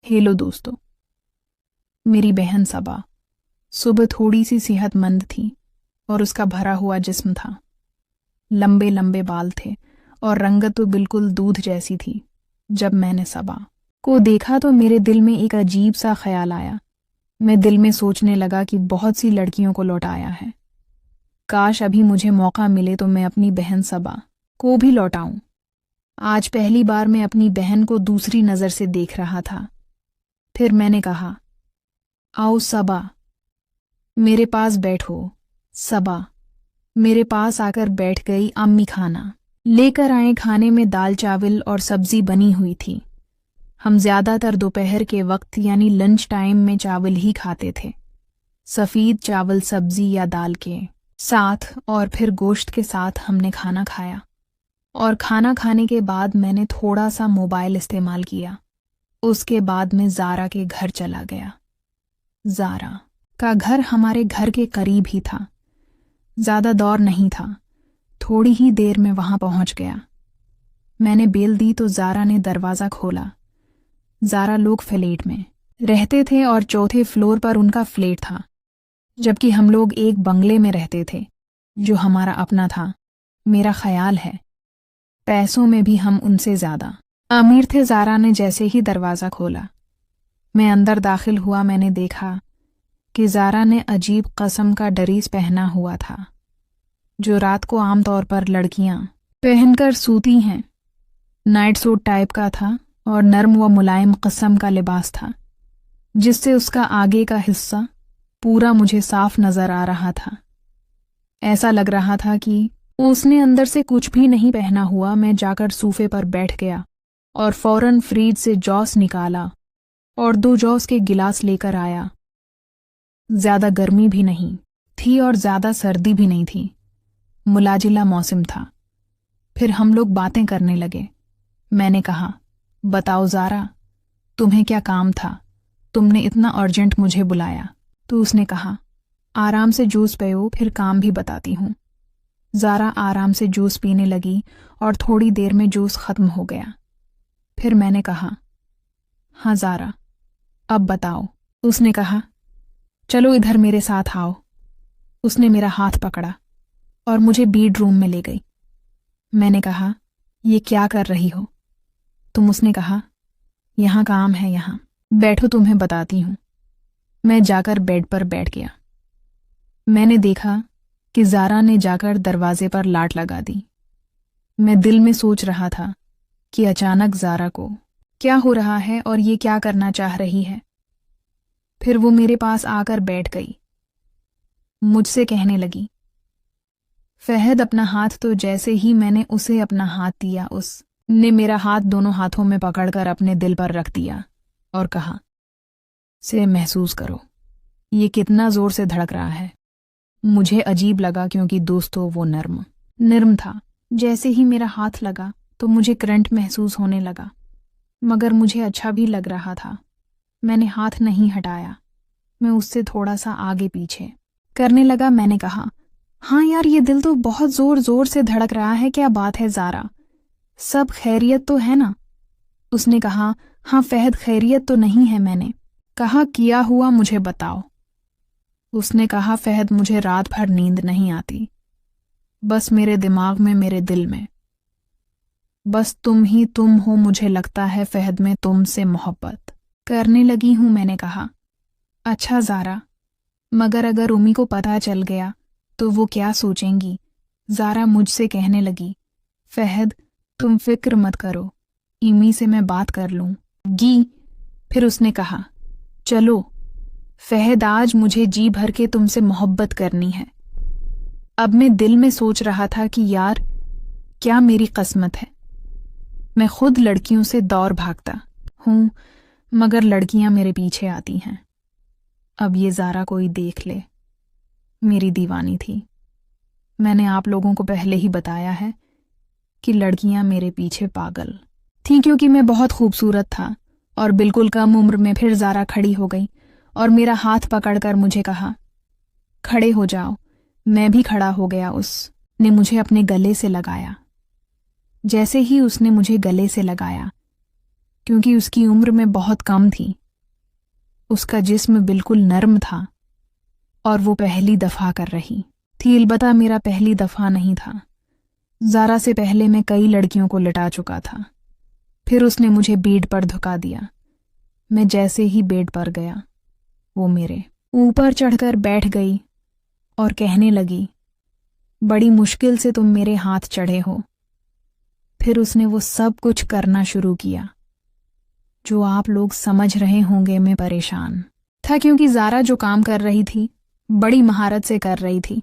Hello दोस्तों। मेरी बहन सबा सुबह थोड़ी सी सेहतमंद थी और उसका भरा हुआ जिस्म था। लंबे लंबे बाल थे और रंगत तो बिल्कुल दूध जैसी थी। जब मैंने सबा को देखा तो मेरे दिल में एक अजीब सा ख्याल आया। मैं दिल में सोचने लगा कि बहुत सी लड़कियों को लौटाया है। काश अभी मुझे मौका मिले तो मैं अपनी बहन सबा को भी लौटाऊं। आज पहली बार मैं अपनी बहन को दूसरी नज़र से देख रहा था। फिर मैंने कहा, आओ सबा, मेरे पास बैठो। सबा मेरे पास आकर बैठ गई। अम्मी खाना लेकर आए। खाने में दाल चावल और सब्जी बनी हुई थी। हम ज्यादातर दोपहर के वक्त यानी लंच टाइम में चावल ही खाते थे। सफ़ेद चावल सब्जी या दाल के साथ और फिर गोश्त के साथ हमने खाना खाया। और खाना खाने के बाद मैंने थोड़ा सा मोबाइल इस्तेमाल किया। उसके बाद मैं ज़ारा के घर चला गया। ज़ारा का घर हमारे घर के करीब ही था। ज़्यादा दौर नहीं था। थोड़ी ही देर में वहां पहुंच गया। मैंने बेल दी तो ज़ारा ने दरवाज़ा खोला। ज़ारा लोग फ्लैट में रहते थे और चौथे फ्लोर पर उनका फ्लैट था, जबकि हम लोग एक बंगले में रहते थे जो हमारा अपना था। मेरा ख्याल है पैसों में भी हम उनसे ज़्यादा अमीर थे। ज़ारा ने जैसे ही दरवाज़ा खोला, मैं अंदर दाखिल हुआ। मैंने देखा कि ज़ारा ने अजीब कस्म का ड्रेस पहना हुआ था, जो रात को आमतौर पर लड़कियां पहनकर सूती हैं। नाइट सूट टाइप का था और नर्म व मुलायम कस्म का लिबास था, जिससे उसका आगे का हिस्सा पूरा मुझे साफ नजर आ रहा था। ऐसा लग रहा था कि उसने अंदर से कुछ भी नहीं पहना हुआ। मैं जाकर सोफे पर बैठ गया और फौरन फ्रिज से जूस निकाला और 2 जूस के गिलास लेकर आया। ज्यादा गर्मी भी नहीं थी और ज्यादा सर्दी भी नहीं थी। मुलाजिला मौसम था। फिर हम लोग बातें करने लगे। मैंने कहा, बताओ ज़ारा, तुम्हें क्या काम था? तुमने इतना अर्जेंट मुझे बुलाया। तो उसने कहा, आराम से जूस पियो, फिर काम भी बताती हूँ। ज़ारा आराम से जूस पीने लगी और थोड़ी देर में जूस खत्म हो गया। फिर मैंने कहा, हाँ ज़ारा, अब बताओ। उसने कहा, चलो इधर मेरे साथ आओ। उसने मेरा हाथ पकड़ा और मुझे बेडरूम में ले गई। मैंने कहा, ये क्या कर रही हो तुम? उसने कहा, यहाँ काम है, यहाँ बैठो, तुम्हें बताती हूँ। मैं जाकर बेड पर बैठ गया। मैंने देखा कि ज़ारा ने जाकर दरवाजे पर लाट लगा दी। मैं दिल में सोच रहा था कि अचानक ज़ारा को क्या हो रहा है और ये क्या करना चाह रही है। फिर वो मेरे पास आकर बैठ गई। मुझसे कहने लगी, फहद अपना हाथ। तो जैसे ही मैंने उसे अपना हाथ दिया, उसने मेरा हाथ दोनों हाथों में पकड़कर अपने दिल पर रख दिया और कहा, से महसूस करो ये कितना जोर से धड़क रहा है। मुझे अजीब लगा क्योंकि दोस्तों वो नर्म था। जैसे ही मेरा हाथ लगा तो मुझे करंट महसूस होने लगा, मगर मुझे अच्छा भी लग रहा था। मैंने हाथ नहीं हटाया। मैं उससे थोड़ा सा आगे पीछे करने लगा। मैंने कहा, हाँ यार, ये दिल तो बहुत जोर जोर से धड़क रहा है। क्या बात है ज़ारा, सब खैरियत तो है ना? उसने कहा, हाँ फहद, खैरियत तो नहीं है। मैंने कहा, किया हुआ मुझे बताओ। उसने कहा, फहद, मुझे रात भर नींद नहीं आती। बस मेरे दिमाग में, मेरे दिल में बस तुम ही तुम हो। मुझे लगता है फहद, मैं तुमसे मोहब्बत करने लगी हूं। मैंने कहा, अच्छा ज़ारा, मगर अगर उम्मी को पता चल गया तो वो क्या सोचेंगी? ज़ारा मुझसे कहने लगी, फहद तुम फिक्र मत करो, इमी से मैं बात कर लूँगी। फिर उसने कहा, चलो फहद, आज मुझे जी भर के तुमसे मोहब्बत करनी है। अब मैं दिल में सोच रहा था कि यार क्या मेरी किस्मत है। मैं खुद लड़कियों से दौड़ भागता हूँ, मगर लड़कियां मेरे पीछे आती हैं। अब ये ज़ारा कोई देख ले, मेरी दीवानी थी। मैंने आप लोगों को पहले ही बताया है कि लड़कियां मेरे पीछे पागल थीं, क्योंकि मैं बहुत खूबसूरत था और बिल्कुल कम उम्र में। फिर ज़ारा खड़ी हो गई और मेरा हाथ पकड़कर मुझे कहा, खड़े हो जाओ। मैं भी खड़ा हो गया। उसने मुझे अपने गले से लगाया। जैसे ही उसने मुझे गले से लगाया, क्योंकि उसकी उम्र में बहुत कम थी। उसका जिस्म बिल्कुल नर्म था और वो पहली दफ़ा कर रही थी। अलबत्ता मेरा पहली दफ़ा नहीं था। ज़ारा से पहले मैं कई लड़कियों को लटा चुका था। फिर उसने मुझे बेड पर धुका दिया। मैं जैसे ही बेड पर गया, वो मेरे ऊपर चढ़कर बैठ गई और कहने लगी, बड़ी मुश्किल से तुम मेरे हाथ चढ़े हो। फिर उसने वो सब कुछ करना शुरू किया जो आप लोग समझ रहे होंगे। मैं परेशान था क्योंकि ज़ारा जो काम कर रही थी बड़ी महारत से कर रही थी।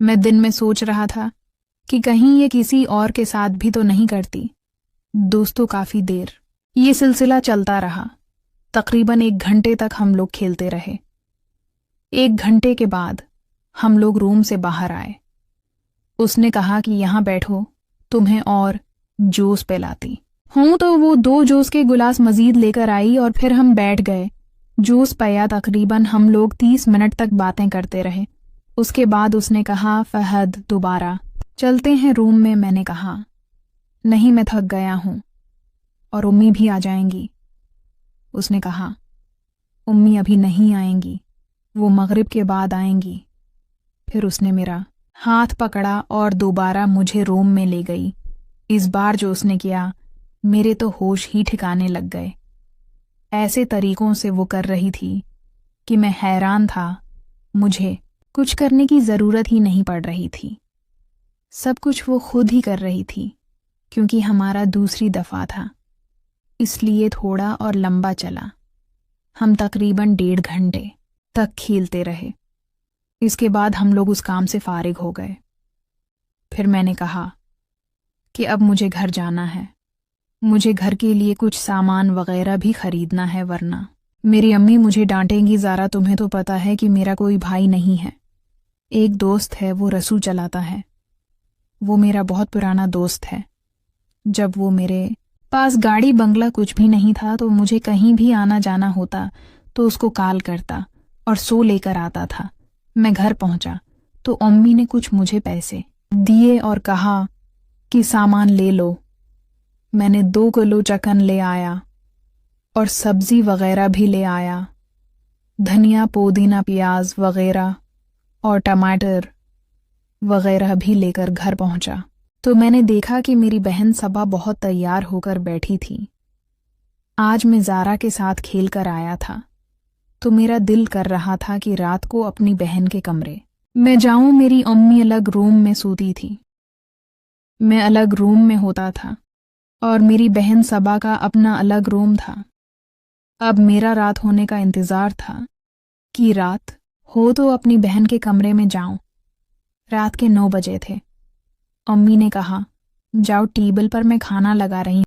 मैं दिन में सोच रहा था कि कहीं ये किसी और के साथ भी तो नहीं करती। दोस्तों, काफ़ी देर ये सिलसिला चलता रहा। तकरीबन 1 घंटे तक हम लोग खेलते रहे। 1 घंटे के बाद हम लोग रूम से बाहर आए। उसने कहा कि यहाँ बैठो, तुम्हें और जूस पिलाती हूँ। तो वो 2 जूस के गिलास मजीद लेकर आई और फिर हम बैठ गए। जूस पिया। तकरीबन हम लोग 30 मिनट तक बातें करते रहे। उसके बाद उसने कहा, फहद दोबारा चलते हैं रूम में। मैंने कहा, नहीं, मैं थक गया हूँ और उम्मी भी आ जाएंगी। उसने कहा, उम्मी अभी नहीं आएंगी, वो मगरिब के बाद आएंगी। फिर उसने मेरा हाथ पकड़ा और दोबारा मुझे रूम में ले गई। इस बार जो उसने किया, मेरे तो होश ही ठिकाने लग गए। ऐसे तरीकों से वो कर रही थी कि मैं हैरान था। मुझे कुछ करने की ज़रूरत ही नहीं पड़ रही थी। सब कुछ वो खुद ही कर रही थी। क्योंकि हमारा दूसरी दफ़ा था, इसलिए थोड़ा और लंबा चला। हम तकरीबन 1.5 घंटे तक खेलते रहे। इसके बाद हम लोग उस काम से फारिग हो गए। फिर मैंने कहा कि अब मुझे घर जाना है। मुझे घर के लिए कुछ सामान वगैरह भी ख़रीदना है, वरना मेरी अम्मी मुझे डांटेंगी। ज़ारा, तुम्हें तो पता है कि मेरा कोई भाई नहीं है। एक दोस्त है, वो रसू चलाता है। वो मेरा बहुत पुराना दोस्त है। जब वो मेरे पास गाड़ी बंगला कुछ भी नहीं था तो मुझे कहीं भी आना जाना होता तो उसको कॉल करता और सो लेकर आता था। मैं घर पहुंचा तो अम्मी ने कुछ मुझे पैसे दिए और कहा कि सामान ले लो। मैंने 2 किलो चिकन ले आया और सब्जी वगैरह भी ले आया, धनिया, पुदीना, प्याज वगैरह और टमाटर वगैरह भी लेकर घर पहुंचा। तो मैंने देखा कि मेरी बहन सबा बहुत तैयार होकर बैठी थी। आज मैं ज़ारा के साथ खेल कर आया था तो मेरा दिल कर रहा था कि रात को अपनी बहन के कमरे में जाऊं। मेरी अम्मी अलग रूम में सोती थी, मैं अलग रूम में होता था और मेरी बहन सबा का अपना अलग रूम था। अब मेरा रात होने का इंतज़ार था कि रात हो तो अपनी बहन के कमरे में जाऊं। रात के 9 बजे थे। अम्मी ने कहा, जाओ टेबल पर मैं खाना लगा रही